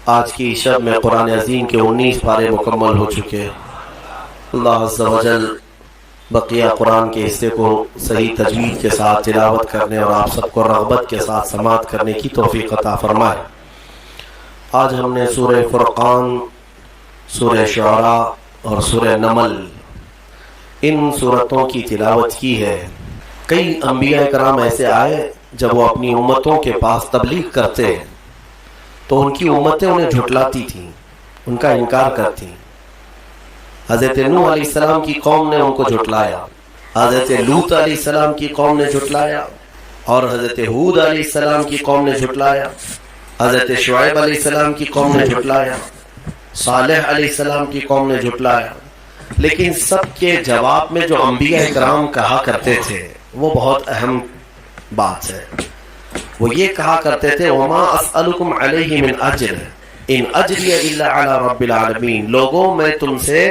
آج کی شب میں قرآن عظیم کے 19 پارے مکمل ہو چکے۔ اللہ عز و جل بقیہ قرآن کے حصے کو صحیح تجوید کے ساتھ تلاوت کرنے اور آپ سب کو رغبت کے ساتھ سماعت کرنے کی توفیق عطا فرمائے۔ آج ہم نے سورہ فرقان، سورہ شعراء اور سورہ نمل ان سورتوں کی تلاوت کی ہے۔ کئی انبیاء کرام ایسے آئے جب وہ اپنی امتوں کے پاس تبلیغ کرتے تو ان کی امتیں انہیں جھٹلاتی تھیں، ان کا انکار کرتی۔ حضرت نوح علیہ السلام کی قوم نے ان کو جھٹلایا، حضرت لوط علیہ السلام کی قوم نے جھٹلایا، اور حضرت ہود علیہ السلام کی قوم نے جھٹلایا، حضرت شعیب علیہ السلام کی قوم نے جھٹلایا، صالح علیہ السلام کی قوم نے جھٹلایا۔ لیکن سب کے جواب میں جو انبیاء کرام کہا کرتے تھے وہ بہت اہم بات ہے۔ وہ یہ کہا کرتے تھے وما اسألکم علیہ من اجر ان اجری الا علی رب العالمین، لوگوں میں تم سے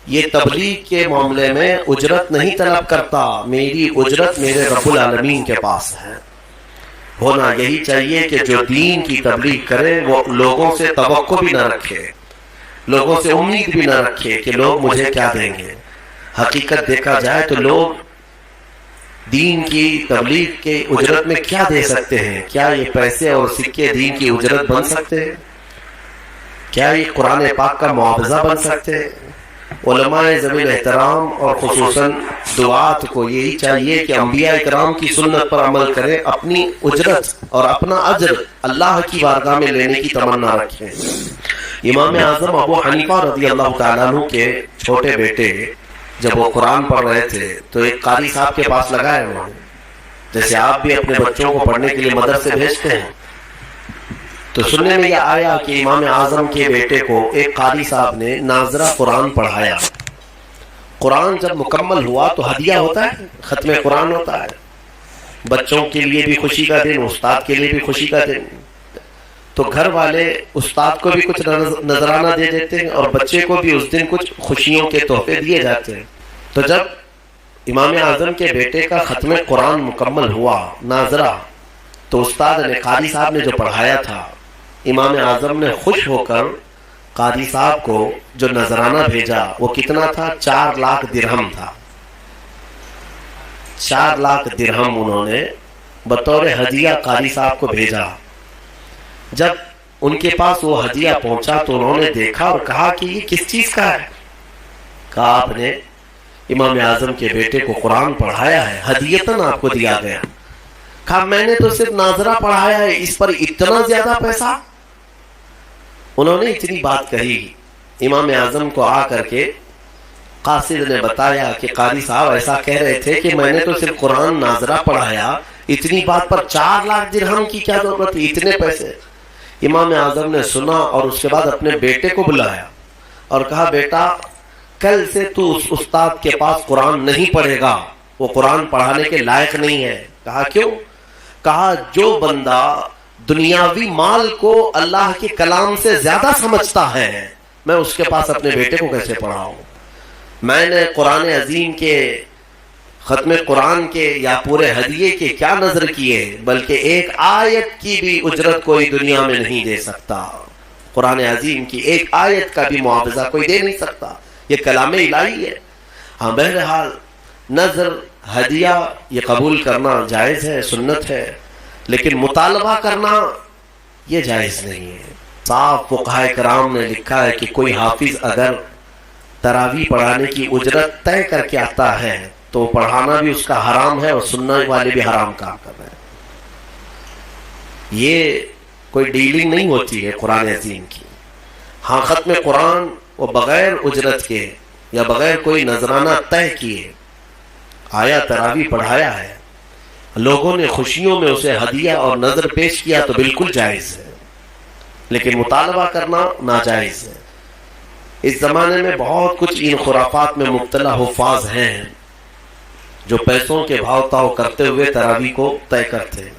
یہ تبلیغ کے معاملے میں اجرت نہیں طلب کرتا، میری اجرت میرے رب العالمین کے پاس ہے۔ ہونا یہی چاہیے کہ جو دین کی تبلیغ کرے وہ لوگوں سے توقع بھی نہ رکھے، لوگوں سے امید بھی نہ رکھے کہ لوگ مجھے کیا دیں گے۔ حقیقت دیکھا جائے تو لوگ دین کی تبلیغ کے اجرت میں کیا دے سکتے ہیں؟ کیا یہ پیسے اور سکے دین کی اجرت بن سکتے ہیں؟ کیا یہ قرآن پاک کا معاوضہ بن سکتے ہیں؟ علماء ذوی احترام اور خصوصاً دعات کو یہی چاہیے کہ انبیاء کرام کی سنت پر عمل کریں، اپنی اجرت اور اپنا اجر اللہ کی بارگاہ میں لینے کی تمنا رکھیں۔ امام اعظم ابو حنیفہ رضی اللہ تعالیٰ عنہ کے چھوٹے بیٹے جب وہ قرآن پڑھ رہے تھے تو ایک قاری صاحب کے پاس لگائے انہوں نے، جیسے آپ بھی اپنے بچوں کو پڑھنے کے لیے مدرسے بھیجتے ہیں، تو سننے میں یہ آیا کہ امام اعظم کے بیٹے کو ایک قاری صاحب نے ناظرہ قرآن پڑھایا۔ قرآن جب مکمل ہوا تو ہدیہ ہوتا ہے، ختم قرآن ہوتا ہے، بچوں کے لیے بھی خوشی کا دن، استاد کے لیے بھی خوشی کا دن، تو گھر والے استاد کو بھی کچھ نذرانہ دے دیتے ہیں اور بچے کو بھی اس دن کچھ خوشیوں کے تحفے دیے جاتے ہیں۔ تو جب امام اعظم کے بیٹے کا ختم قرآن مکمل ہوا ناظرہ، تو استاد نے، قاری صاحب نے جو پڑھایا تھا، امام اعظم نے خوش ہو کر قاری صاحب کو جو نذرانہ بھیجا وہ کتنا تھا؟ 4 لاکھ درہم تھا۔ 4 لاکھ درہم انہوں نے بطور ہدیہ قاری صاحب کو بھیجا۔ جب ان کے پاس وہ ہدیہ پہنچا تو انہوں نے دیکھا اور کہا کہ یہ کس چیز کا ہے؟ کہا آپ نے امام اعظم کے بیٹے کو قرآن پڑھایا ہے، ہدیتاً آپ کو دیا گیا۔ کہا میں نے تو صرف ناظرہ پڑھایا ہے، اس پر اتنا زیادہ پیسہ؟ انہوں نے اتنی بات کہی، امام اعظم کو آ کر کے قاصد نے بتایا کہ قاری صاحب ایسا کہہ رہے تھے کہ میں نے تو صرف قرآن ناظرہ پڑھایا، اتنی بات پر 4 لاکھ درہم کی کیا ضرورت ہے، اتنے پیسے؟ امام اعظم نے سنا اور اس کے بعد اپنے بیٹے کو بلایا اور کہا بیٹا کل سے تو اس استاد کے پاس قرآن نہیں پڑھے گا، وہ قرآن پڑھانے کے لائق نہیں ہے۔ کہا کیوں؟ کہا جو بندہ دنیاوی مال کو اللہ کے کلام سے زیادہ سمجھتا ہے، میں اس کے پاس اپنے بیٹے کو کیسے پڑھاؤں؟ میں نے قرآن عظیم کے ختم قرآن کے یا پورے ہدیے کے کیا نظر کیے، بلکہ ایک آیت کی بھی اجرت کوئی دنیا میں نہیں دے سکتا، قرآن عظیم کی ایک آیت کا بھی معاوضہ کوئی دے نہیں سکتا، یہ کلام الہی ہے۔ ہاں بہرحال نظر ہدیہ یہ قبول کرنا جائز ہے، سنت ہے، لیکن مطالبہ کرنا یہ جائز نہیں ہے۔ صاف فقہاء کرام نے لکھا ہے کہ کوئی حافظ اگر تراویح پڑھانے کی اجرت طے کر کے آتا ہے تو پڑھانا بھی اس کا حرام ہے اور سننے والے بھی حرام کام کر رہے ہیں۔ یہ کوئی ڈیلنگ نہیں ہوتی ہے قرآن عظیم کی۔ ہاں ختم قرآن وہ بغیر اجرت کے یا بغیر کوئی نذرانہ طے کیے آیا، تراویح پڑھایا ہے، لوگوں نے خوشیوں میں اسے ہدیہ اور نذر پیش کیا تو بالکل جائز ہے، لیکن مطالبہ کرنا ناجائز ہے۔ اس زمانے میں بہت کچھ ان خرافات میں مبتلا حفاظ ہیں جو پیسوں کے بھاؤ تاؤ کرتے ہوئے تراویح کو طے کرتے ہیں،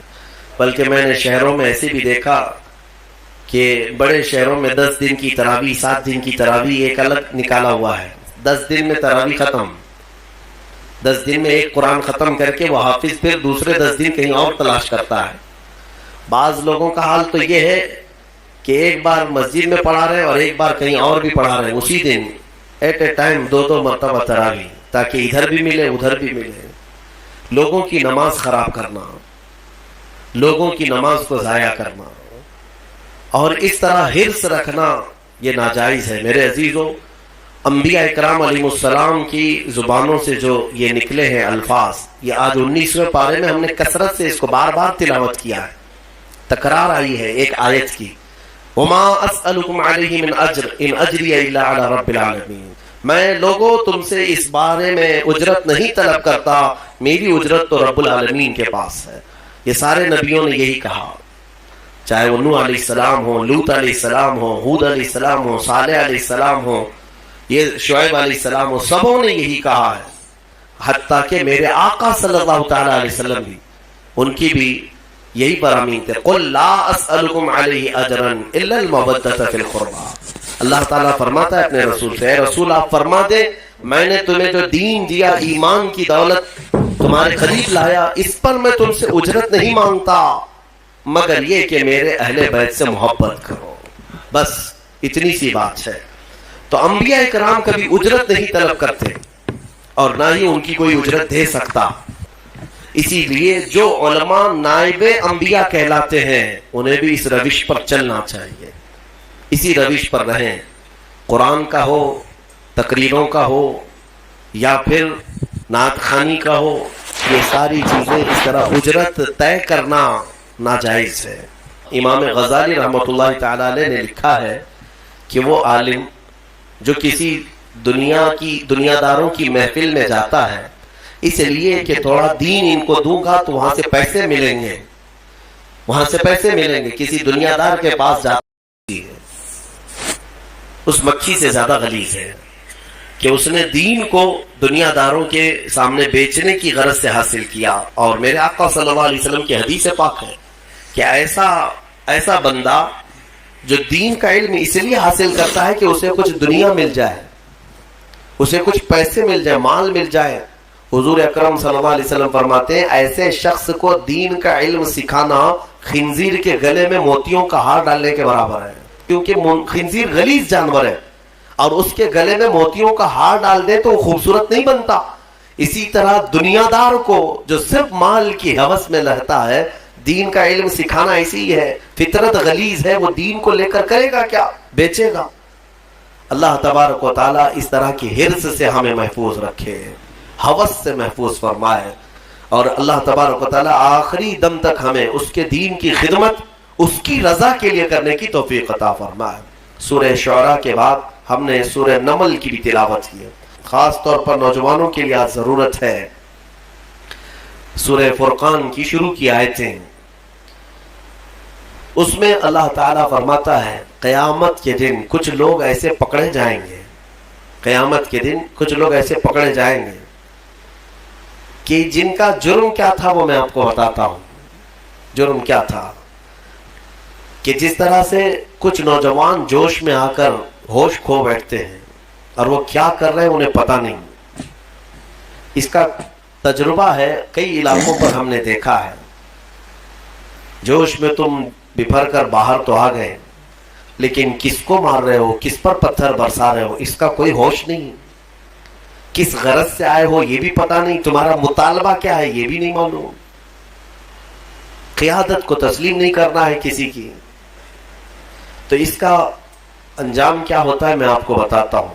بلکہ میں نے شہروں میں ایسے بھی دیکھا کہ بڑے شہروں میں 10 دن کی تراویح، 7 دن کی تراویح ایک الگ نکالا ہوا ہے، 10 دن میں تراویح ختم، 10 دن میں ایک قرآن ختم کر کے وہ حافظ پھر دوسرے 10 دن کہیں اور تلاش کرتا ہے۔ بعض لوگوں کا حال تو یہ ہے کہ ایک بار مسجد میں پڑھا رہے ہیں اور ایک بار کہیں اور بھی پڑھا رہے ہیں اسی دن ایٹ اے ٹائم 2 مرتبہ تراویح، تاکہ ادھر بھی ملے ادھر بھی ملے. لوگوں کی نماز خراب کرنا، لوگوں کی نماز کو ضائع کرنا اور اس طرح حرص رکھنا یہ ناجائز ہے. میرے عزیزوں، انبیاء اکرام علیہ السلام کی زبانوں سے جو یہ نکلے ہیں الفاظ، یہ آج 19ویں پارے میں ہم نے کثرت سے اس کو بار بار تلاوت کیا ہے. تکرار آئی ہے ایک آیت کی، وما اسألکم علیہ من اجر ان اجری الا علی رب العالمین. میں لوگوں تم سے اس بارے میں اجرت نہیں طلب کرتا، میری اجرت تو رب العالمین کے پاس ہے. یہ سارے نبیوں نے یہی کہا، چاہے وہ نوح علیہ السلام ہو، لوط علیہ السلام ہو، ہود علیہ السلام ہو، صالح علیہ السلام ہو، یہ شعیب علیہ السلام ہو، سبوں نے یہی کہا ہے. حتیٰ کہ میرے آقا صلی اللہ تعالی علیہ وسلم بھی، ان کی بھی یہی برامین تھے، قل لا اسألکم علیہ اجرا الا المودۃ فی القربى. اللہ تعالیٰ فرماتا ہے اپنے رسول سے، اے رسول آپ فرما دے میں نے تمہیں جو دین دیا، ایمان کی دولت تمہارے قریب لایا، اس پر میں تم سے اجرت نہیں مانگتا مگر یہ کہ میرے اہل بیت سے محبت کرو، بس اتنی سی بات ہے. تو انبیاء کرام کبھی اجرت نہیں طلب کرتے اور نہ ہی ان کی کوئی اجرت دے سکتا. اسی لیے جو علماء نائب انبیاء کہلاتے ہیں انہیں بھی اس روش پر چلنا چاہیے، اسی روش پر رہیں. قرآن کا ہو، تقریروں کا ہو یا پھر نعت خوانی کا ہو، یہ ساری چیزیں اس طرح اجرت طے کرنا ناجائز ہے. امام غزالی رحمۃ اللہ تعالی علیہ نے لکھا ہے کہ وہ عالم جو کسی دنیا داروں کی محفل میں جاتا ہے اس لیے کہ تھوڑا دین ان کو دوں گا تو وہاں سے پیسے ملیں گے، وہاں سے پیسے ملیں گے، کسی دنیا دار کے پاس جاتا ہے اس مکھی سے زیادہ غلیظ ہے کہ اس نے دین کو دنیا داروں کے سامنے بیچنے کی غرض سے حاصل کیا. اور میرے آقا صلی اللہ علیہ وسلم کی حدیث پاک ہے کہ ایسا بندہ جو دین کا علم اس لیے حاصل کرتا ہے کہ اسے کچھ دنیا مل جائے، اسے کچھ پیسے مل جائے، مال مل جائے. حضور اکرم صلی اللہ علیہ وسلم فرماتے ہیں ایسے شخص کو دین کا علم سکھانا خنزیر کے گلے میں موتیوں کا ہار ڈالنے کے برابر ہے، کیونکہ خنزیر غلیظ جانور ہے اور اس کے گلے میں موتیوں کا ہار ڈال دے تو وہ خوبصورت نہیں بنتا. اسی طرح دنیا دار کو جو صرف مال کی ہوس میں رہتا ہے، دین کا علم سکھانا اسی ہے، فطرت غلیظ ہے، وہ دین کو لے کر کرے گا کیا؟ بیچے گا. اللہ تبارک و تعالیٰ اس طرح کی حرص سے ہمیں محفوظ رکھے، ہوس سے محفوظ فرمائے، اور اللہ تبارک و تعالیٰ آخری دم تک ہمیں اس کے دین کی خدمت اس کی رضا کے لیے کرنے کی توفیق عطا فرمائے. سورہ شعراء کے بعد ہم نے سورہ نمل کی بھی تلاوت کی ہے، خاص طور پر نوجوانوں کے لیے آج ضرورت ہے. سورہ فرقان کی شروع کی آیتیں، اس میں اللہ تعالیٰ فرماتا ہے قیامت کے دن کچھ لوگ ایسے پکڑے جائیں گے، قیامت کے دن کچھ لوگ ایسے پکڑے جائیں گے کہ جن کا جرم کیا تھا وہ میں آپ کو بتاتا ہوں. جرم کیا تھا کہ جس طرح سے کچھ نوجوان جوش میں آ کر ہوش کھو بیٹھتے ہیں اور وہ کیا کر رہے ہیں انہیں پتہ نہیں. اس کا تجربہ ہے، کئی علاقوں پر ہم نے دیکھا ہے. جوش میں تم بپھر کر باہر تو آ گئے لیکن کس کو مار رہے ہو، کس پر پتھر برسا رہے ہو اس کا کوئی ہوش نہیں، کس غرض سے آئے ہو یہ بھی پتہ نہیں، تمہارا مطالبہ کیا ہے یہ بھی نہیں معلوم. قیادت کو تسلیم نہیں کرنا ہے کسی کی. تو اس کا انجام کیا ہوتا ہے میں آپ کو بتاتا ہوں.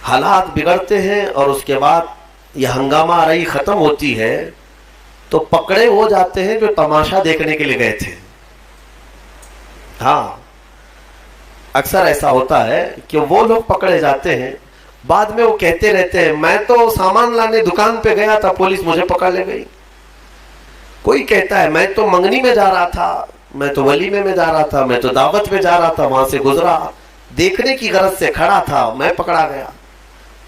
حالات بگڑتے ہیں اور اس کے بعد یہ ہنگامہ آرائی ختم ہوتی ہے تو پکڑے ہو جاتے ہیں جو تماشا دیکھنے کے لیے گئے تھے. ہاں اکثر ایسا ہوتا ہے کہ وہ لوگ پکڑے جاتے ہیں، بعد میں وہ کہتے رہتے ہیں میں تو سامان لانے دکان پہ گیا تھا پولیس مجھے پکڑ لے گئی. کوئی کہتا ہے میں تو منگنی میں جا رہا تھا، میں تو ولیمے میں جا رہا تھا، میں تو دعوت میں جا رہا تھا، وہاں سے گزرا، دیکھنے کی غرض سے کھڑا تھا، میں پکڑا گیا.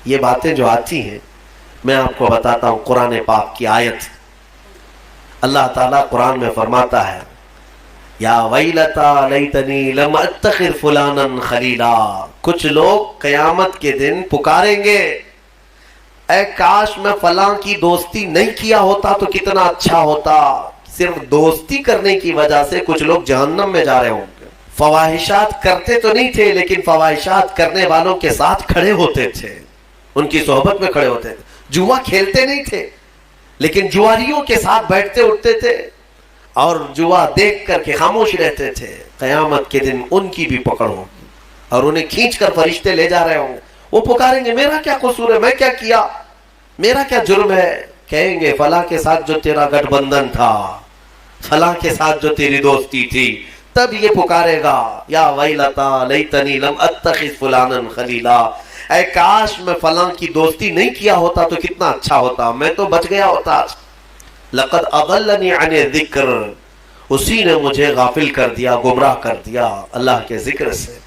یہ باتیں جو آتی ہیں میں آپ کو بتاتا ہوں. قرآن پاک کی آیت، اللہ تعالیٰ قرآن میں فرماتا ہے یا ویلتا لیتنی لم اتخذ فلانا خلیلا. کچھ لوگ قیامت کے دن پکاریں گے اے کاش میں فلاں کی دوستی نہیں کیا ہوتا تو کتنا اچھا ہوتا. صرف دوستی کرنے کی وجہ سے کچھ لوگ جہنم میں جا رہے ہوں گے. فواہشات کرتے تو نہیں تھے لیکن فواہشات کرنے والوں کے ساتھ کھڑے ہوتے تھے، ان کی صحبت میں کھڑے ہوتے تھے۔ جوا کھیلتے نہیں تھے لیکن جواریوں کے ساتھ بیٹھتے اٹھتے تھے اور جوا دیکھ کر کے خاموش رہتے تھے۔ قیامت کے دن ان کی بھی پکڑ ہوگی اور انہیں کھینچ کر فرشتے لے جا رہے ہوں گے، وہ پکاریں گے میرا کیا قصور ہے، میں کیا کیا، میرا کیا جرم ہے؟ کہیں گے فلاں کے ساتھ جو تیرا گٹھ بندھن تھا، فلاں کے ساتھ جو تیری دوستی تھی۔ تب یہ پکارے گا یا ویلتا لیتنی لم اتخذ فلانا خلیلا، اے کاش میں فلاں کی دوستی نہیں کیا ہوتا تو کتنا اچھا ہوتا، میں تو بچ گیا ہوتا۔ لقد اضلنی عن الذکر، اسی نے مجھے غافل کر دیا، گمراہ کر دیا اللہ کے ذکر سے۔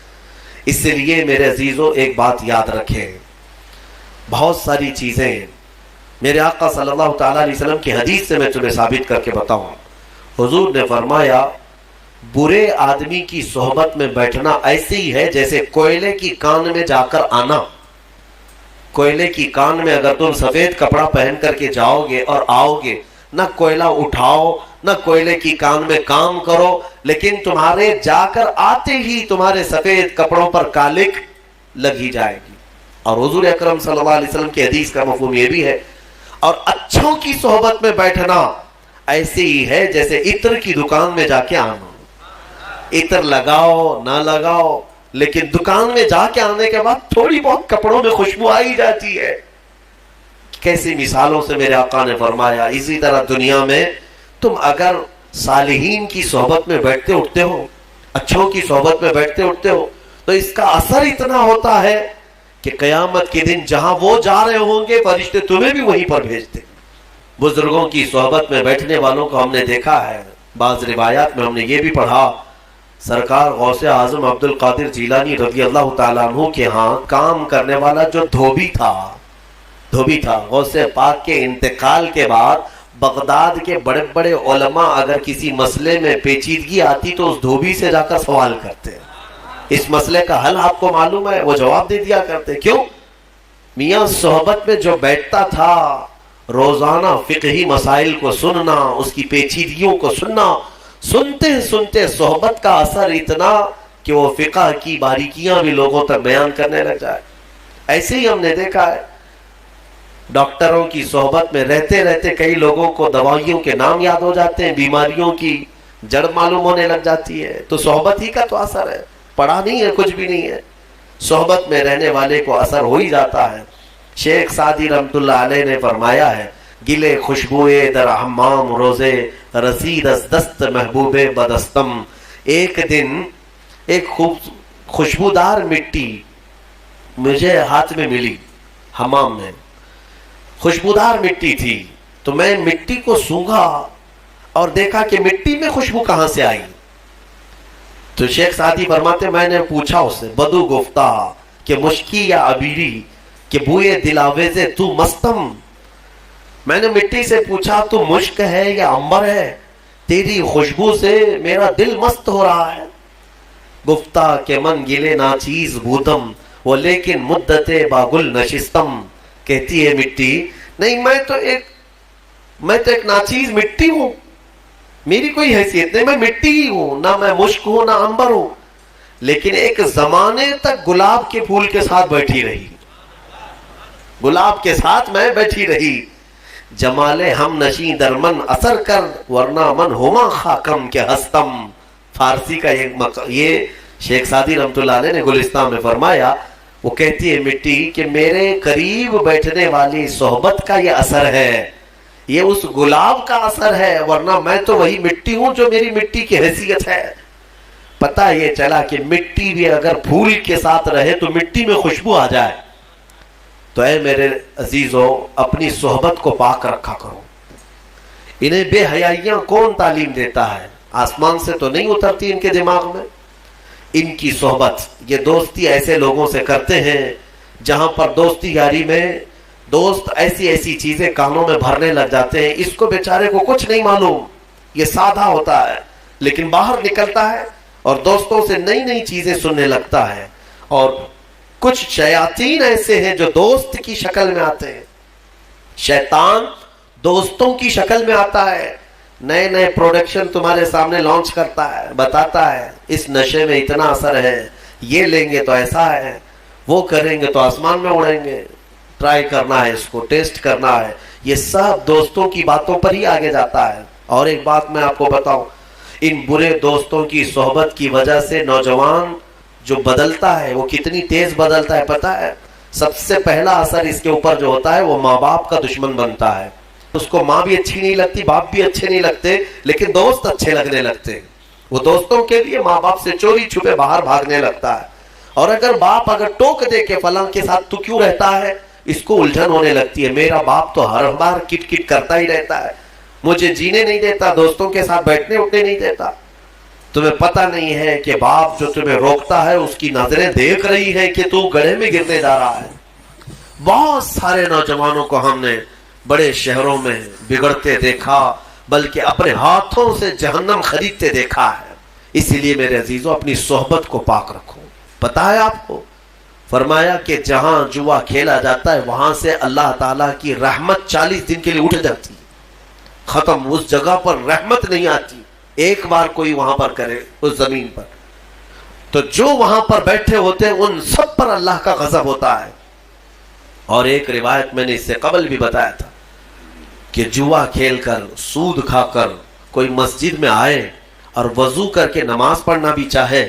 اس لیے میرے عزیزوں ایک بات یاد رکھیں، بہت ساری چیزیں میرے آقا صلی اللہ تعالیٰ علیہ وسلم کی حدیث سے میں تمہیں ثابت کر کے بتاؤں۔ حضور نے فرمایا برے آدمی کی صحبت میں بیٹھنا ایسے ہی ہے جیسے کوئلے کی کان میں جا کر آنا۔ کوئلے کی کان میں اگر تم سفید کپڑا پہن کر کے جاؤ گے اور آؤ گے، نہ کوئلہ اٹھاؤ نہ کوئلے کی کان میں کام کرو، لیکن تمہارے جا کر آتے ہی تمہارے سفید کپڑوں پر کالک لگ ہی جائے گی۔ اور حضور اکرم صلی اللہ علیہ وسلم کی حدیث کا مفہوم یہ بھی ہے، اور اچھوں کی صحبت میں بیٹھنا ایسے ہی ہے جیسے عطر کی دکان میں جا کے آنا۔ عطر لگاؤ نہ لگاؤ لیکن دکان میں جا کے آنے کے بعد تھوڑی بہت کپڑوں میں خوشبو آئی جاتی ہے۔ کیسی مثالوں سے میرے آقا نے فرمایا۔ اسی طرح دنیا میں تم اگر صالحین کی صحبت میں بیٹھتے اٹھتے ہو، اچھوں کی صحبت میں بیٹھتے اٹھتے ہو، تو اس کا اثر اتنا ہوتا ہے کہ قیامت کے دن جہاں وہ جا رہے ہوں گے فرشتے تمہیں بھی وہیں پر بھیجتے۔ بزرگوں کی صحبت میں بیٹھنے والوں کو ہم نے دیکھا ہے، بعض روایات میں ہم نے یہ بھی پڑھا، سرکار غوث اعظم عبد القادر جیلانی رضی اللہ تعالیٰ عنہ کے ہاں کام کرنے والا جو دھوبی تھا غوث پاک کے انتقال کے بعد بغداد کے بڑے بڑے علماء اگر کسی مسئلے میں پیچیدگی آتی تو اس دھوبی سے جا کر سوال کرتے، اس مسئلے کا حل آپ کو معلوم ہے؟ وہ جواب دے دیا کرتے۔ کیوں؟ میاں صحبت میں جو بیٹھتا تھا روزانہ فقہی مسائل کو سننا، اس کی پیچیدگیوں کو سننا، سنتے سنتے صحبت کا اثر اتنا کہ وہ فقہ کی باریکیاں بھی لوگوں تک بیان کرنے لگ جائے۔ ایسے ہی ہم نے دیکھا ہے ڈاکٹروں کی صحبت میں رہتے رہتے کئی لوگوں کو دوائیوں کے نام یاد ہو جاتے ہیں، بیماریوں کی جڑ معلوم ہونے لگ جاتی ہے۔ تو صحبت ہی کا تو اثر ہے، پڑھا نہیں ہے، کچھ بھی نہیں ہے، صحبت میں رہنے والے کو اثر ہو ہی جاتا ہے۔ شیخ سعدی رحمت اللہ علیہ نے فرمایا ہے، گلے خوشبوئے در حمام روزے رسید از دست محبوب بدستم۔ ایک دن ایک خوشبودار مٹی مجھے ہاتھ میں ملی، حمام میں خوشبودار مٹی تھی، تو میں مٹی کو سونگھا اور دیکھا کہ مٹی میں خوشبو کہاں سے آئی۔ تو شیخ سعدی فرماتے میں نے پوچھا اس سے، بدو گفتہ کہ مشکی یا عبیری کہ بوئے دلاویز تو مستم، میں نے مٹی سے پوچھا تو مشک ہے یا عنبر ہے، تیری خوشبو سے میرا دل مست ہو رہا ہے۔ گفتہ کہ من گلے ناچیز بودم وہ لیکن مدت باگل نشستم، کہتی ہے مٹی نہیں میں تو ایک ناچیز مٹی ہوں، میری کوئی حیثیت نہیں، میں مٹی ہی ہوں، نہ میں مشک ہوں نہ عنبر ہوں، لیکن ایک زمانے تک گلاب کے پھول کے ساتھ بیٹھی رہی، گلاب کے ساتھ میں بیٹھی رہی، جمال ہم نشیں در من اثر کر ورنہ من ہما خاکم کے ہستم۔ فارسی کا یہ شیخ سعدی رحمت اللہ علیہ نے گلستان میں فرمایا، وہ کہتی ہے مٹی کہ میرے قریب بیٹھنے والی صحبت کا یہ اثر ہے، یہ اس گلاب کا اثر ہے، ورنہ میں تو وہی مٹی ہوں جو میری مٹی کی حیثیت ہے۔ پتہ یہ چلا کہ مٹی بھی اگر پھول کے ساتھ رہے تو مٹی میں خوشبو آ جائے۔ تو اے میرے عزیزوں اپنی صحبت کو پاک رکھا کرو۔ انہیں بے حیائیاں کون تعلیم دیتا ہے؟ آسمان سے تو نہیں اترتی ان کے دماغ میں۔ ان کی صحبت، یہ دوستی ایسے لوگوں سے کرتے ہیں جہاں پر دوستی یاری میں دوست ایسی ایسی چیزیں کانوں میں بھرنے لگ جاتے ہیں، اس کو بیچارے کو کچھ نہیں معلوم، یہ سادہ ہوتا ہے، لیکن باہر نکلتا ہے اور دوستوں سے نئی نئی چیزیں سننے لگتا ہے۔ اور کچھ شیاطین ایسے ہیں جو دوست کی شکل میں آتے ہیں، شیطان دوستوں کی شکل میں آتا ہے، نئے نئے پروڈکشن تمہارے سامنے لانچ کرتا ہے، بتاتا ہے اس نشے میں اتنا اثر ہے، یہ لیں گے تو ایسا ہے، وہ کریں گے تو آسمان میں اڑیں گے، ٹرائی کرنا ہے، اس کو ٹیسٹ کرنا ہے. یہ سب دوستوں کی باتوں پر ہی آگے جاتا ہے. اور ایک بات میں آپ کو بتاؤں، ان برے دوستوں کی صحبت کی وجہ سے نوجوان جو بدلتا ہے وہ کتنی تیز بدلتا ہے پتہ ہے؟ سب سے پہلا اثر اس کے اوپر جو ہوتا ہے وہ ماں باپ کا دشمن بنتا ہے. اس کو ماں بھی اچھی نہیں لگتی، باپ بھی اچھے نہیں لگتے، لیکن دوست اچھے لگنے لگتے ہیں. وہ دوستوں کے لیے ماں باپ سے چوری چھپے باہر بھاگنے لگتا ہے. اور اگر باپ اگر ٹوک دے کے فلاں کے ساتھ تو کیوں رہتا ہے، اس کو الجھن ہونے لگتی ہے. میرا باپ تو ہر بار کٹ کٹ کرتا ہی رہتا ہے، مجھے جینے نہیں دیتا، دوستوں کے ساتھ بیٹھنے اٹھنے نہیں دیتا. تمہیں پتہ نہیں ہے کہ باپ جو تمہیں روکتا ہے اس کی نظریں دیکھ رہی ہیں کہ تو گڑھے میں گرنے جا رہا ہے. بہت سارے نوجوانوں کو ہم نے بڑے شہروں میں بگڑتے دیکھا، بلکہ اپنے ہاتھوں سے جہنم خریدتے دیکھا ہے. اسی لیے میرے عزیزوں اپنی صحبت کو پاک رکھو. پتہ ہے آپ کو فرمایا کہ جہاں جوا کھیلا جاتا ہے وہاں سے اللہ تعالیٰ کی رحمت 40 دن کے لیے اٹھ جاتی ہے، ختم. اس جگہ پر رحمت نہیں آتی. ایک بار کوئی وہاں پر کرے اس زمین پر تو جو وہاں پر بیٹھے ہوتے ہیں ان سب پر اللہ کا غضب ہوتا ہے. اور ایک روایت میں نے اس سے قبل بھی بتایا تھا کہ جوا کھیل کر سود کھا کر کوئی مسجد میں آئے اور وضو کر کے نماز پڑھنا بھی چاہے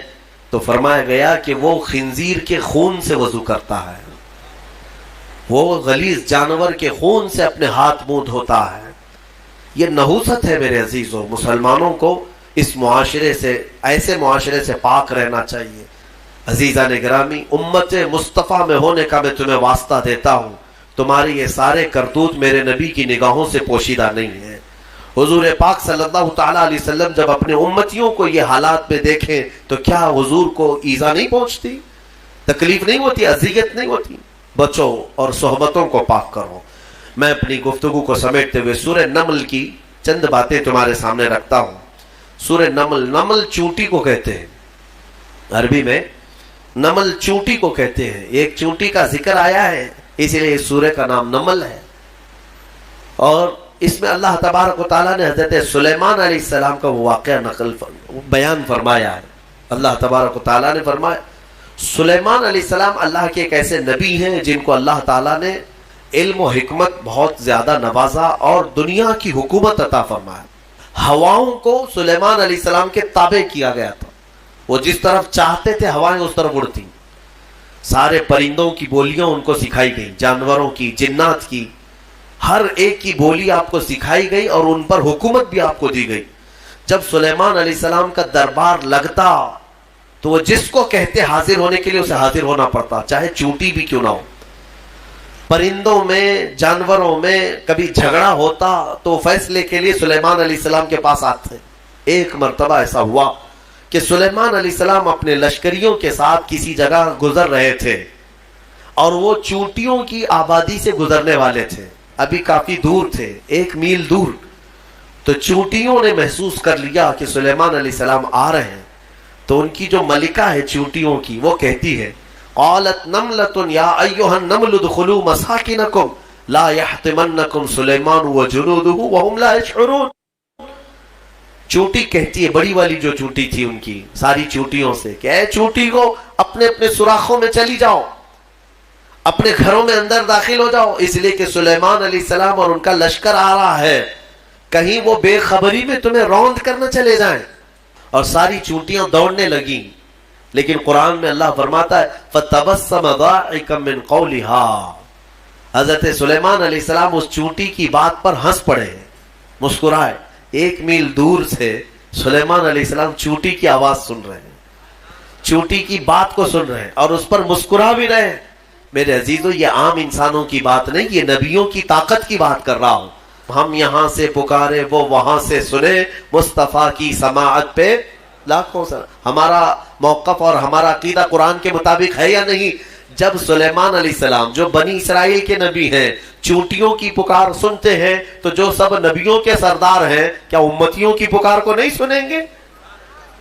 تو فرمایا گیا کہ وہ خنزیر کے خون سے وضو کرتا ہے، وہ غلیظ جانور کے خون سے اپنے ہاتھ منہ دھوتا ہے. یہ نحوست ہے میرے عزیزوں. مسلمانوں کو اس معاشرے سے، ایسے معاشرے سے پاک رہنا چاہیے. عزیزان گرامی، امت مصطفیٰ میں ہونے کا میں تمہیں واسطہ دیتا ہوں. تمہارے یہ سارے کرتوت میرے نبی کی نگاہوں سے پوشیدہ نہیں ہیں. حضور پاک صلی اللہ تعالیٰ علیہ وسلم جب اپنے امتیوں کو یہ حالات میں دیکھیں تو کیا حضور کو ایذا نہیں پہنچتی، تکلیف نہیں ہوتی، اذیت نہیں ہوتی؟ بچو اور صحبتوں کو پاک کرو. میں اپنی گفتگو کو سمیٹتے ہوئے سورہ نمل کی چند باتیں تمہارے سامنے رکھتا ہوں. سورہ نمل، نمل چونٹی کو کہتے ہیں، عربی میں نمل چونٹی کو کہتے ہیں. ایک چونٹی کا ذکر آیا ہے اسی لیے اس سورہ کا نام نمل ہے. اور اس میں اللہ تبارک و تعالیٰ نے حضرت سلیمان علیہ السلام کا وہ واقعہ بیان فرمایا ہے. اللہ تبارک و تعالیٰ نے فرمایا سلیمان علیہ السلام اللہ کے ایک ایسے نبی ہیں جن کو اللہ تعالیٰ نے علم و حکمت بہت زیادہ نوازا اور دنیا کی حکومت عطا فرمایا. ہواؤں کو سلیمان علیہ السلام کے تابع کیا گیا تھا، وہ جس طرف چاہتے تھے ہوائیں اس طرف اڑتی. سارے پرندوں کی بولیاں ان کو سکھائی گئی، جانوروں کی، جنات کی، ہر ایک کی بولی آپ کو سکھائی گئی اور ان پر حکومت بھی آپ کو دی گئی. جب سلیمان علیہ السلام کا دربار لگتا تو وہ جس کو کہتے حاضر ہونے کے لیے اسے حاضر ہونا پڑتا، چاہے چونٹی بھی کیوں نہ ہو. پرندوں میں، جانوروں میں کبھی جھگڑا ہوتا تو فیصلے کے لیے سلیمان علیہ السلام کے پاس آتے. ایک مرتبہ ایسا ہوا کہ سلیمان علیہ السلام اپنے لشکریوں کے ساتھ کسی جگہ گزر رہے تھے اور وہ چونٹیوں کی آبادی سے گزرنے والے تھے. ابھی کافی دور تھے، 1 میل دور. تو چونٹیوں نے محسوس کر لیا کہ سلیمان علیہ السلام آ رہے ہیں. تو ان کی جو ملکہ ہے چونٹیوں کی، وہ کہتی ہے قالت نملۃ یا ایھا النمل ادخلوا مساکنکم لا یحطمنکم سلیمان وجنودہ وهم لا یشعرون. چونٹی کہتی ہے، بڑی والی جو چونٹی تھی ان کی ساری چونٹیوں سے کہ اے چونٹی کو اپنے اپنے سوراخوں میں چلی جاؤ، اپنے گھروں میں اندر داخل ہو جاؤ، اس لیے کہ سلیمان علیہ السلام اور ان کا لشکر آ رہا ہے، کہیں وہ بے خبری میں تمہیں روند کرنا چلے جائیں. اور ساری چونٹیاں دوڑنے لگیں. لیکن قرآن میں اللہ فرماتا ہے فَتَبَسَّمَ ضَاحِكًا مِّن قَوْلِهَا. حضرت سلیمان علیہ السلام اس چونٹی کی بات پر ہنس پڑے، مسکرائے. 1 میل دور سے سلیمان علیہ السلام چونٹی کی آواز سن رہے ہیں، چونٹی کی بات کو سن رہے ہیں اور اس پر مسکرا بھی رہے ہیں. میرے عزیزو، یہ عام انسانوں کی بات نہیں، یہ نبیوں کی طاقت کی بات کر رہا ہوں. ہم یہاں سے پکارے، وہ وہاں سے سنے، مصطفیٰ کی سماعت پہ لاکھوں سر. ہمارا موقف اور ہمارا عقیدہ قرآن کے مطابق ہے یا نہیں؟ جب سلیمان علیہ السلام جو بنی اسرائیل کے نبی ہیں چونٹیوں کی پکار سنتے ہیں تو جو سب نبیوں کے سردار ہیں کیا امتیوں کی پکار کو نہیں سنیں گے؟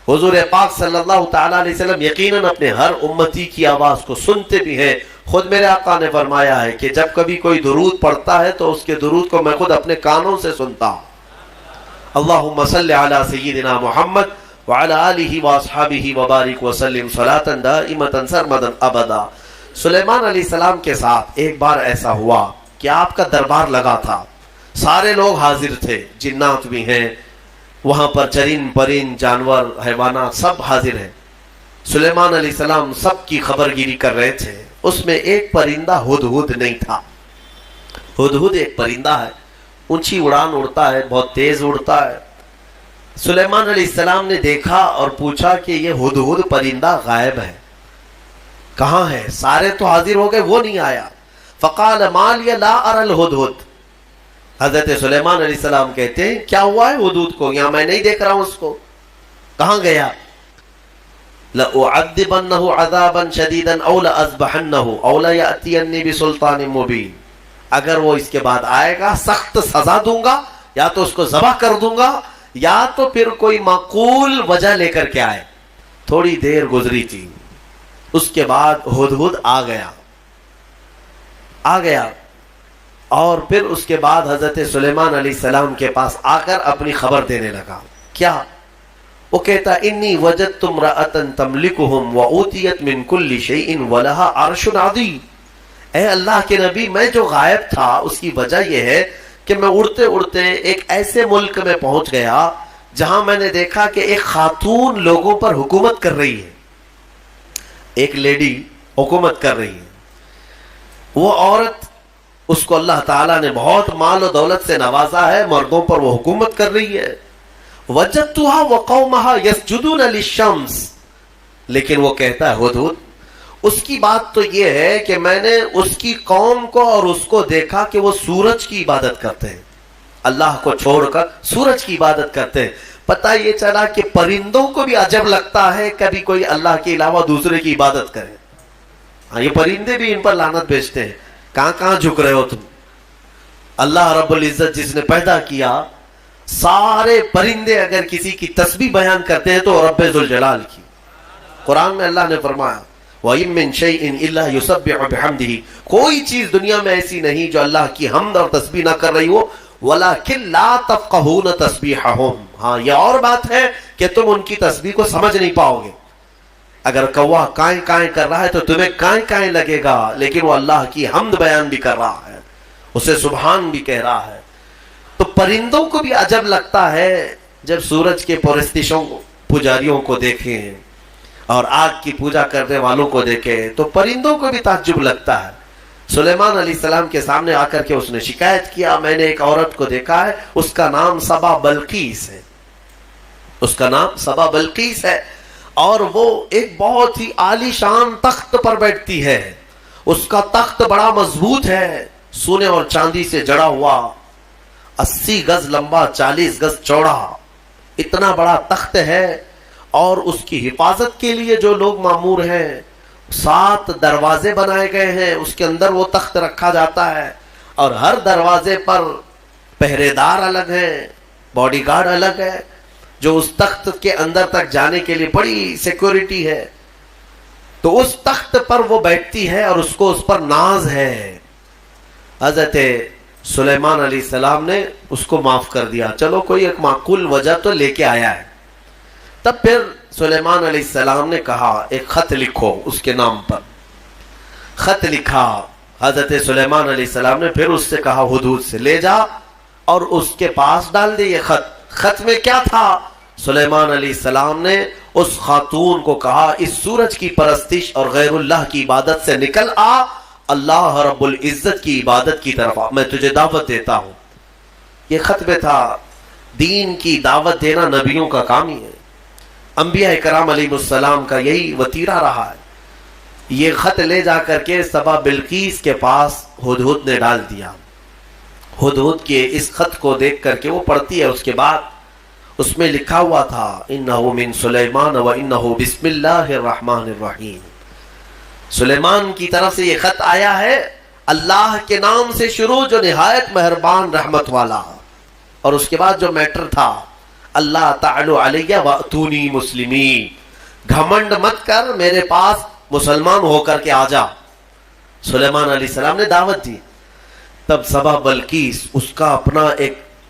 حضور پاک صلی اللہ تعالیٰ علیہ وسلم یقیناً اپنے ہر امتی کی آواز کو سنتے بھی ہیں. خود میرے آقا نے فرمایا ہے کہ جب کبھی کوئی درود پڑھتا ہے تو اس کے درود کو میں خود اپنے کانوں سے سنتا ہوں. اللہم صلی علی سیدنا محمد وعلی آلہ واصحابہ وبارک وسلم صلاۃ دائمۃ سرمدا ابدا۔ سلیمان علیہ السلام کے ساتھ ایک بار ایسا ہوا کہ آپ کا دربار لگا تھا، سارے لوگ حاضر تھے، جنات بھی ہیں وہاں پر، چرند پرند جانور حیوانات سب حاضر ہیں۔ سلیمان علیہ السلام سب کی خبر گیری کر رہے تھے۔ اس میں ایک پرندہ ہدہد نہیں تھا۔ ہدہد ایک پرندہ ہے، اونچی اڑان اڑتا ہے، بہت تیز اڑتا ہے۔ سلیمان علیہ السلام نے دیکھا اور پوچھا کہ یہ ہدہد پرندہ غائب ہے، کہاں ہے؟ سارے تو حاضر ہو گئے، وہ نہیں آیا۔ فقال ما لی لا اری الہدہد۔ حضرت سلیمان علیہ السلام کہتے ہیں کیا ہوا ہے ہدہد کو؟ یہاں میں نہیں دیکھ رہا ہوں اس کو، کہاں گیا؟ لَأُعَذِّبَنَّهُ عَذَابًا شَدِيدًا أَوْ لَأَذْبَحَنَّهُ أَوْ لَيَأْتِيَنِّي بِسُلْطَانٍ مُبِينٍ۔ اگر وہ اس کے بعد آئے گا سخت سزا دوں گا، یا تو اس کو ذبح کر دوں گا، یا تو پھر کوئی معقول وجہ لے کر کے آئے۔ تھوڑی دیر گزری تھی، اس کے بعد ہدہد آ گیا اور پھر اس کے بعد حضرت سلیمان علیہ السلام کے پاس آ کر اپنی خبر دینے لگا۔ کیا؟ وہ کہتا انی وجدت امرأۃ تملکہم وأوتیت من کل شیء ولہا عرش عظیم۔ اے اللہ کے نبی، میں جو غائب تھا اس کی وجہ یہ ہے کہ میں اڑتے اڑتے ایک ایسے ملک میں پہنچ گیا جہاں میں نے دیکھا کہ ایک خاتون لوگوں پر حکومت کر رہی ہے، ایک لیڈی حکومت کر رہی ہے۔ وہ عورت، اس کو اللہ تعالیٰ نے بہت مال و دولت سے نوازا ہے، مردوں پر وہ حکومت کر رہی ہے۔ وجدتها وقومها يسجدون للشمس۔ لیکن وہ کہتا ہے ہدہد، اس کی بات تو یہ ہے کہ میں نے اس کی قوم کو اور اس کو دیکھا کہ وہ سورج کی عبادت کرتے ہیں، اللہ کو چھوڑ کر سورج کی عبادت کرتے ہیں۔ پتہ یہ چلا کہ پرندوں کو بھی عجب لگتا ہے کبھی کوئی اللہ کے علاوہ دوسرے کی عبادت کرے۔ ہاں، یہ پرندے بھی ان پر لعنت بھیجتے ہیں، کہاں جھک رہے ہو تم؟ اللہ رب العزت جس نے پیدا کیا، سارے پرندے اگر کسی کی تسبیح بیان کرتے ہیں تو رب ذوالجلال کی۔ قرآن میں اللہ نے فرمایا وَإِن مِّن شَيْءٍ إِلَّا يُسَبِّحُ بِحَمْدِهِ، کوئی چیز دنیا میں ایسی نہیں جو اللہ کی حمد اور تسبیح نہ کر رہی ہو، وَلَكِن لَا تَفْقَهُونَ تَسْبِيحَهُمْ، ہاں یہ اور بات ہے کہ تم ان کی تسبیح کو سمجھ نہیں پاؤ گے۔ اگر کوا کائیں کائیں کر رہا ہے تو تمہیں کائیں کائیں لگے گا، لیکن وہ اللہ کی حمد بیان بھی کر رہا ہے، اسے سبحان بھی کہہ رہا ہے۔ تو پرندوں کو بھی عجب لگتا ہے جب سورج کے پرستشوں پجاریوں کو دیکھیں اور آگ کی پوجا کرنے والوں کو دیکھیں تو پرندوں کو بھی تعجب لگتا ہے۔ سلیمان علیہ السلام کے سامنے آ کر کے اس نے شکایت کیا، میں نے ایک عورت کو دیکھا ہے، اس کا نام سبا بلقیس ہے، اس کا نام سبا بلقیس ہے، اور وہ ایک بہت ہی عالی شان تخت پر بیٹھتی ہے۔ اس کا تخت بڑا مضبوط ہے، سونے اور چاندی سے جڑا ہوا، 80 گز لمبا، 40 گز چوڑا، اتنا بڑا تخت ہے۔ اور اس کی حفاظت کے لیے جو لوگ مامور ہیں، 7 دروازے بنائے گئے ہیں، اس کے اندر وہ تخت رکھا جاتا ہے، اور ہر دروازے پر پہرے دار الگ ہیں، باڈی گارڈ الگ ہے، جو اس تخت کے اندر تک جانے کے لیے بڑی سیکورٹی ہے۔ تو اس تخت پر وہ بیٹھتی ہے اور اس کو اس پر ناز ہے۔ حضرت سلیمان علیہ السلام نے اس کو معاف کر دیا، چلو کوئی ایک معقول وجہ تو لے کے آیا ہے۔ تب پھر سلیمان علیہ السلام نے کہا ایک خط لکھو اس کے نام پر۔ خط لکھا حضرت سلیمان علیہ السلام نے، پھر اس سے کہا ہدہد سے لے جا اور اس کے پاس ڈال دے یہ خط۔ خط میں کیا تھا؟ سلیمان علیہ السلام نے اس خاتون کو کہا اس سورج کی پرستش اور غیر اللہ کی عبادت سے نکل آ، اللہ رب العزت کی عبادت کی طرف میں تجھے دعوت دیتا ہوں۔ یہ خط میں تھا، دین کی دعوت دینا نبیوں کا کام ہی ہے، انبیاء کرام علیہ السلام کا یہی وتیرہ رہا ہے۔ یہ خط لے جا کر کے سبا بلقیس کے پاس ہدہد نے ڈال دیا۔ ہدہد کے اس خط کو دیکھ کر کے وہ پڑھتی ہے، اس کے بعد اس میں لکھا ہوا تھا انہو من سلیمان و انہو بسم اللہ الرحمن الرحیم۔ سلیمان کی طرف سے یہ خط آیا ہے، اللہ کے نام سے شروع جو نہایت مہربان رحمت والا، اور اس کے بعد جو میٹر تھا اللہ تعالی علیہ واتونی مسلمین، گھمنڈ مت کر، میرے پاس مسلمان ہو کر کے آ جا۔ سلیمان علیہ السلام نے دعوت دی۔ تب سبا بلقیس اس کا اپنا ایک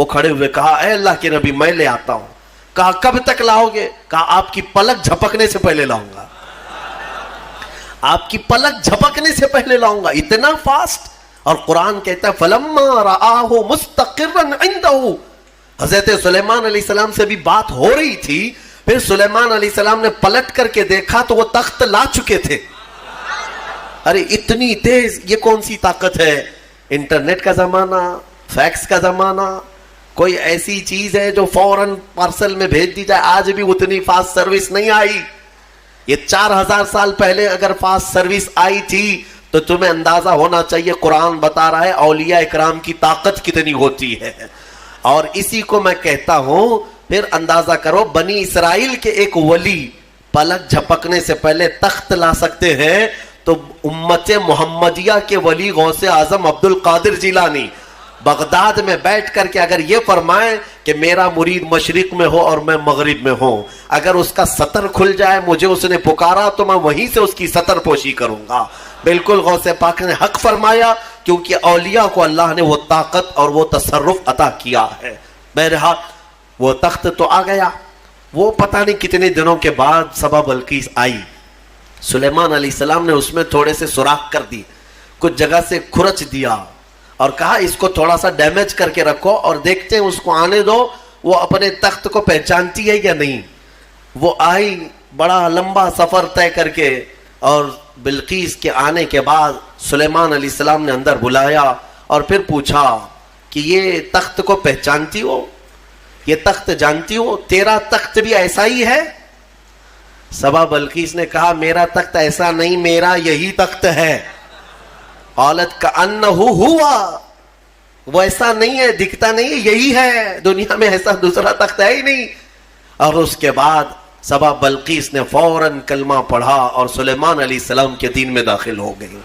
وہ کھڑے ہوئے کہا اے اللہ کے نبی میں لے آتا ہوں. کہا کب تک لاؤ گے؟ کہا آپ کی پلک جھپکنے سے پہلے لاؤں گا. آپ کی پلک جھپکنے سے پہلے لاؤں گا. اتنا فاسٹ. اور قرآن کہتا ہے فَلَمَّا رَآهُ مُسْتَقِرًّا عِنْدَهُ. حضرت سلیمان علیہ السلام سے بھی بات ہو رہی تھی. پھر سلیمان علیہ السلام نے پلٹ کر کے دیکھا تو وہ تخت لا چکے تھے. ارے اتنی تیز یہ کون سی طاقت ہے؟ انٹرنیٹ کا زمانہ، فیکس کا زمانہ. کوئی ایسی چیز ہے جو فوراً پارسل میں بھیج دی جائے؟ آج بھی اتنی فاسٹ سروس نہیں آئی. یہ 4000 سال پہلے اگر فاسٹ سروس آئی تھی تو تمہیں اندازہ ہونا چاہیے قرآن بتا رہا ہے اولیاء اکرام کی طاقت کتنی ہوتی ہے. اور اسی کو میں کہتا ہوں پھر اندازہ کرو بنی اسرائیل کے ایک ولی پلک جھپکنے سے پہلے تخت لا سکتے ہیں تو امت محمدیہ کے ولی غوث اعظم عبد القادر جیلانی بغداد میں بیٹھ کر کے اگر یہ فرمائیں کہ میرا مرید مشرق میں ہو اور میں مغرب میں ہوں، اگر اس کا سطر کھل جائے مجھے اس نے پکارا تو میں وہیں سے اس کی سطر پوشی کروں گا. بالکل غوث پاک نے حق فرمایا کیونکہ اولیاء کو اللہ نے وہ طاقت اور وہ تصرف عطا کیا ہے. بہرحال وہ تخت تو آ گیا. وہ پتہ نہیں کتنے دنوں کے بعد سبا بلقیس آئی. سلیمان علیہ السلام نے اس میں تھوڑے سے سوراخ کر دی، کچھ جگہ سے کھرچ دیا اور کہا اس کو تھوڑا سا ڈیمیج کر کے رکھو اور دیکھتے ہیں اس کو آنے دو وہ اپنے تخت کو پہچانتی ہے یا نہیں. وہ آئی بڑا لمبا سفر طے کر کے اور بلقیس کے آنے کے بعد سلیمان علیہ السلام نے اندر بلایا اور پھر پوچھا کہ یہ تخت کو پہچانتی ہو؟ یہ تخت جانتی ہو؟ تیرا تخت بھی ایسا ہی ہے؟ سبا بلقیس نے کہا میرا تخت ایسا نہیں، میرا یہی تخت ہے. قالت کأنہ ہوا، وہ ایسا نہیں ہے، دکھتا نہیں ہے، یہی ہے، دنیا میں ایسا دوسرا تخت ہے ہی نہیں. اور اس کے بعد سبا بلقیس نے فوراً کلمہ پڑھا اور سلیمان علیہ السلام کے دین میں داخل ہو گئی.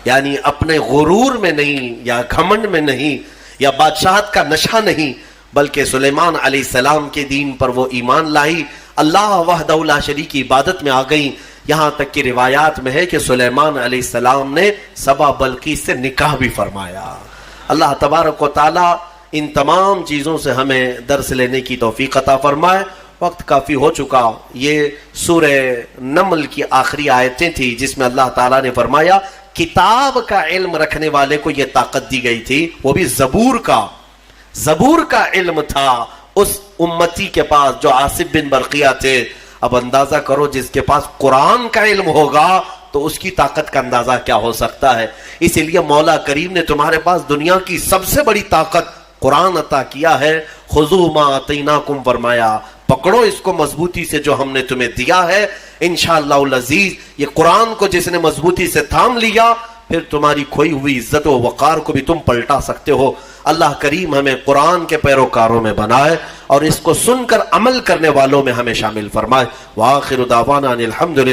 یعنی اپنے غرور میں نہیں یا گھمنڈ میں نہیں یا بادشاہت کا نشہ نہیں بلکہ سلیمان علیہ السلام کے دین پر وہ ایمان لائی، اللہ وحدہ لا شریک کی عبادت میں آ گئی. یہاں تک کہ روایات میں ہے کہ سلیمان علیہ السلام نے سبا بلقیس سے نکاح بھی فرمایا. اللہ تبارک و تعالی ان تمام چیزوں سے ہمیں درس لینے کی توفیق عطا فرمائے. وقت کافی ہو چکا. یہ سورہ نمل کی آخری آیتیں تھی جس میں اللہ تعالیٰ نے فرمایا کتاب کا علم رکھنے والے کو یہ طاقت دی گئی تھی، وہ بھی زبور کا علم تھا اس امتی کے پاس جو عاصب بن برقیہ تھے. اب اندازہ کرو جس کے پاس قرآن کا علم ہوگا تو اس کی طاقت کا اندازہ کیا ہو سکتا ہے. اسی لیے مولا کریم نے تمہارے پاس دنیا کی سب سے بڑی طاقت قرآن عطا کیا ہے. خذوا ما آتیناکم فرمایا پکڑو اس کو مضبوطی سے جو ہم نے تمہیں دیا ہے. انشاءاللہ العزیز یہ قرآن کو جس نے مضبوطی سے تھام لیا پھر تمہاری کھوئی ہوئی عزت و وقار کو بھی تم پلٹا سکتے ہو. اللہ کریم ہمیں قرآن کے پیروکاروں میں بنائے اور اس کو سن کر عمل کرنے والوں میں ہمیں شامل فرمائے. وآخر دعوانا ان الحمدللہ.